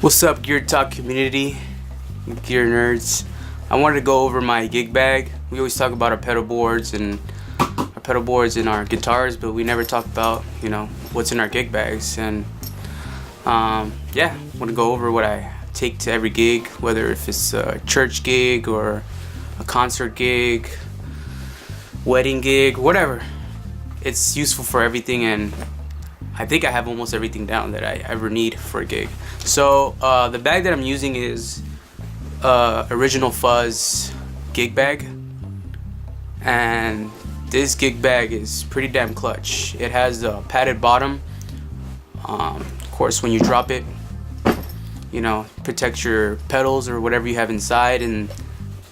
What's up, Gear Talk community, gear nerds? I wanted to go over my gig bag. We always talk about our pedal boards and our guitars, but we never talk about, you know, what's in our gig bags. And yeah, I want to go over what I take to every gig, whether if it's a church gig or a concert gig, wedding gig, whatever. It's useful for everything, and I think I have almost everything down that I ever need for a gig. So the bag that I'm using is original Fuzz gig bag, and this gig bag is pretty damn clutch. It has a padded bottom. Of course, when you drop it, you know, protect your pedals or whatever you have inside, and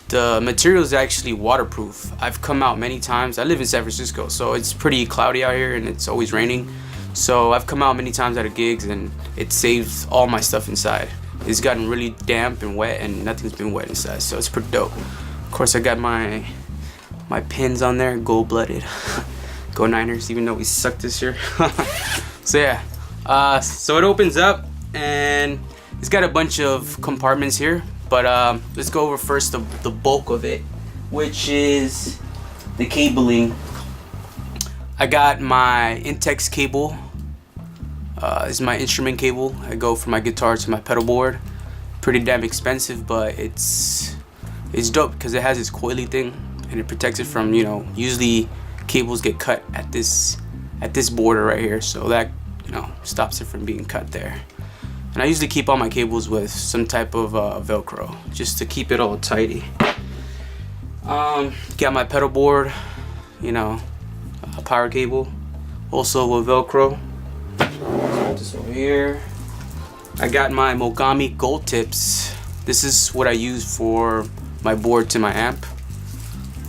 the material is actually waterproof. I've come out many times. I live in San Francisco, so it's pretty cloudy out here and it's always raining. So I've come out many times out of gigs and it saves all my stuff inside. It's gotten really damp and wet and nothing's been wet inside, so it's pretty dope. Of course, I got my pins on there, gold-blooded. Go Niners, even though we suck this year. So yeah, so it opens up and it's got a bunch of compartments here, but let's go over first the bulk of it, which is the cabling. I got my Intex Cable. This is my instrument cable. I go from my guitar to my pedal board. Pretty damn expensive, but it's dope because it has this coily thing and it protects it from, you know, usually cables get cut at this border right here, so that, you know, stops it from being cut there. And I usually keep all my cables with some type of Velcro just to keep it all tidy. Got my pedal board, you know, a power cable, also with Velcro. Put this over here. I got my Mogami gold tips. This is what I use for my board to my amp.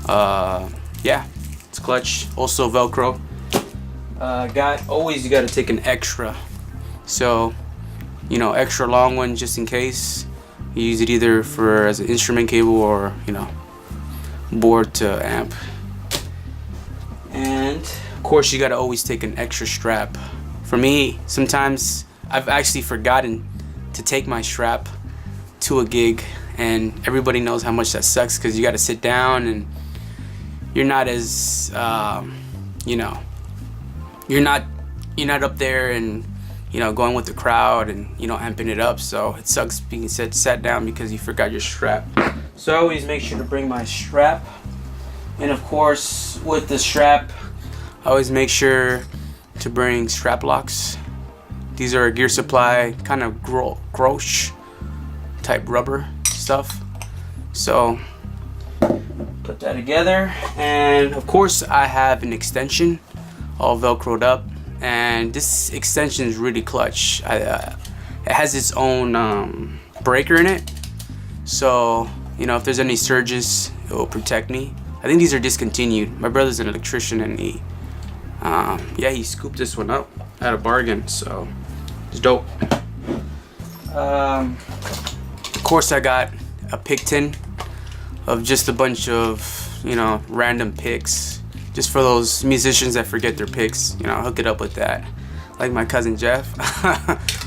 Yeah, it's clutch. Also Velcro. Always you gotta take an extra. So, you know, extra long one just in case. You use it either for as an instrument cable or, you know, board to amp. And of course you gotta always take an extra strap. For me, sometimes I've actually forgotten to take my strap to a gig, and everybody knows how much that sucks because you gotta sit down and you're not as you know, you're not up there and, you know, going with the crowd and, you know, amping it up. So it sucks being sat down because you forgot your strap. So I always make sure to bring my strap. And of course, with the strap, I always make sure to bring strap locks. These are Gear Supply kind of grosh type rubber stuff. So put that together, and of course I have an extension all velcroed up, and this extension is really clutch. It has its own breaker in it, so, you know, if there's any surges, it will protect me. I think these are discontinued. My brother's an electrician, and yeah, he scooped this one up at a bargain, so it's dope. Of course, I got a pick tin of just a bunch of, you know, random picks, just for those musicians that forget their picks. You know, I'll hook it up with that, like my cousin Jeff.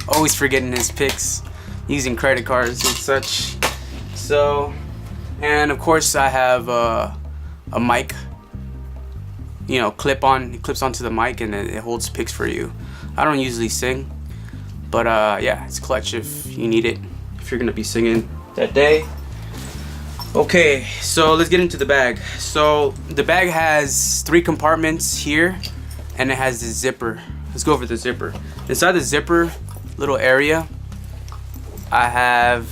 Always forgetting his picks, using credit cards and such. So, and of course I have a mic, you know, it clips onto the mic and it holds picks for you. I don't usually sing, but yeah, it's clutch if you need it, if you're gonna be singing that day. Okay, so let's get into the bag. So the bag has 3 compartments here, and it has the zipper. Let's go over the zipper. Inside the zipper little area, I have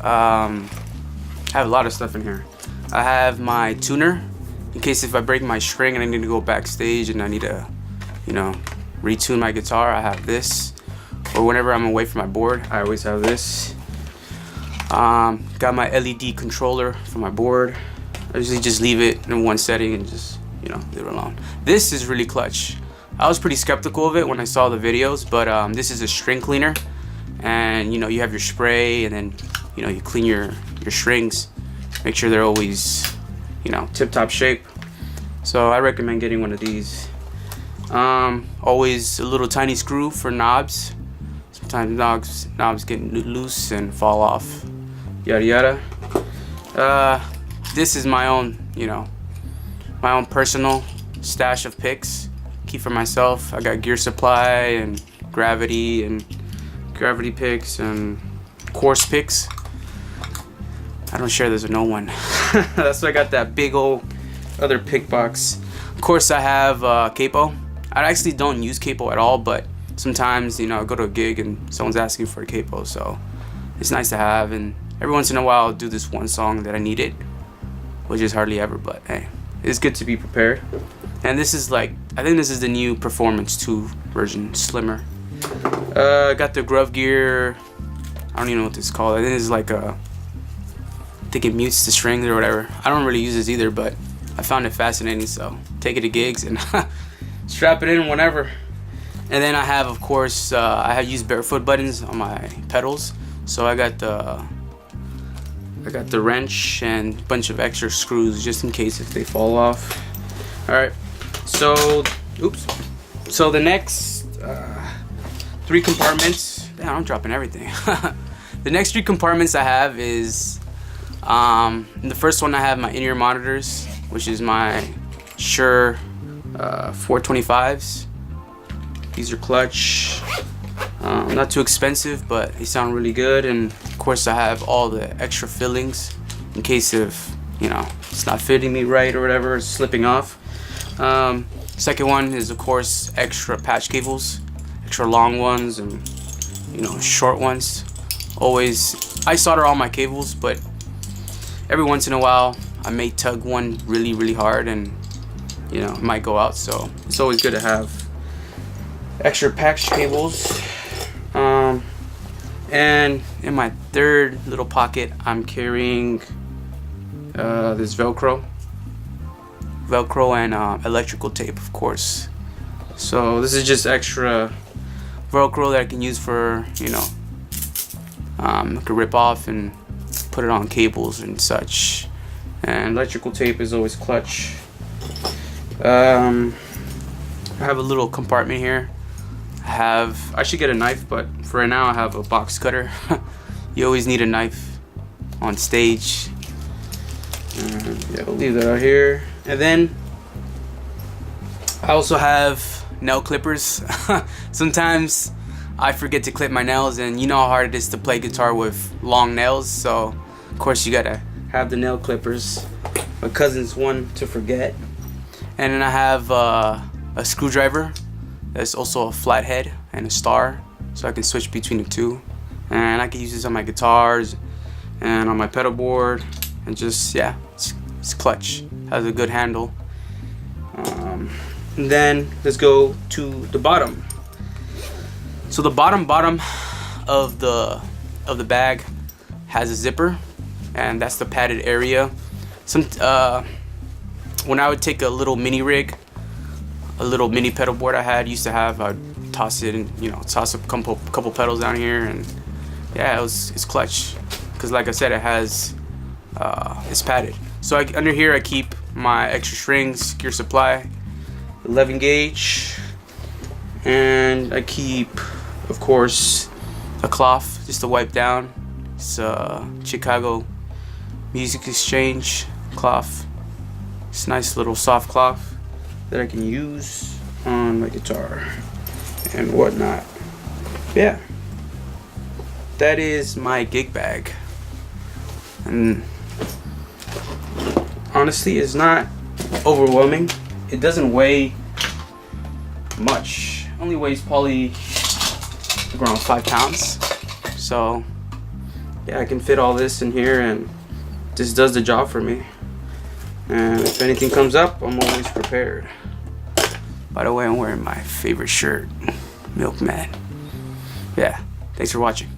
a lot of stuff in here. I have my tuner, in case if I break my string and I need to go backstage and I need to, you know, retune my guitar. I have this. Or whenever I'm away from my board, I always have this. Got my LED controller for my board. I usually just leave it in one setting and just, you know, leave it alone. This is really clutch. I was pretty skeptical of it when I saw the videos, but this is a string cleaner, and, you know, you have your spray, and then, you know, you clean your strings, make sure they're always, you know, tip-top shape. So I recommend getting one of these. Always a little tiny screw for knobs. Sometimes knobs get loose and fall off. Yada yada. This is my own, my own personal stash of picks. Keep for myself. I got Gear Supply and Gravity picks and Coarse Picks. I don't share this with no one. That's why I got that big old other pick box. Of course, I have Capo. I actually don't use Capo at all, but sometimes, I go to a gig and someone's asking for a Capo, so it's nice to have. And every once in a while, I'll do this one song that I needed, which is hardly ever, but hey, it's good to be prepared. And this is I think this is the new Performance 2 version, slimmer. Got the Gruv gear. I don't even know what this is called. I think it's I think it mutes the strings or whatever. I don't really use this either, but I found it fascinating, so take it to gigs and strap it in whenever. And then I have, of course, I have used barefoot buttons on my pedals, so I got the wrench and a bunch of extra screws just in case if they fall off. All right, so so the next 3 compartments. Damn, I'm dropping everything. The next 3 compartments I have is in the first one I have my in-ear monitors, which is my Shure SE425s. These are clutch, not too expensive, but they sound really good. And of course I have all the extra fillings in case if it's not fitting me right or whatever, it's slipping off. Second one is of course extra patch cables, extra long ones and short ones. Always, I solder all my cables, but every once in a while I may tug one really hard and it might go out, so it's always good to have extra patch cables. And in my third little pocket I'm carrying this Velcro and electrical tape, of course. So this is just extra Velcro that I can use for I could rip off and put it on cables and such. And electrical tape is always clutch. I have a little compartment here. I should get a knife, but for right now I have a box cutter. You always need a knife on stage. Yeah, we'll leave that out here. And then I also have nail clippers. Sometimes I forget to clip my nails, and you know how hard it is to play guitar with long nails, so of course you gotta have the nail clippers. My cousin's one to forget. And then I have a screwdriver that's also a flathead and a star, so I can switch between the two. And I can use this on my guitars and on my pedal board, and just it's clutch, has a good handle. And then let's go to the bottom. So the bottom of the bag has a zipper, and that's the padded area. When I would take a little mini rig, a little mini pedal board used to have, I'd toss it and toss a couple pedals down here, and yeah, it's clutch, because like I said, it has it's padded. So under here I keep my extra strings, Gear Supply, 11 gauge, and I keep, of course, a cloth just to wipe down. It's a Chicago Music Exchange cloth. It's a nice little soft cloth that I can use on my guitar and whatnot. Yeah, that is my gig bag, and honestly it's not overwhelming. It doesn't weigh much. It only weighs probably around 5 pounds. So yeah, I can fit all this in here, and this does the job for me. And if anything comes up, I'm always prepared. By the way, I'm wearing my favorite shirt, Milkman. Yeah, thanks for watching.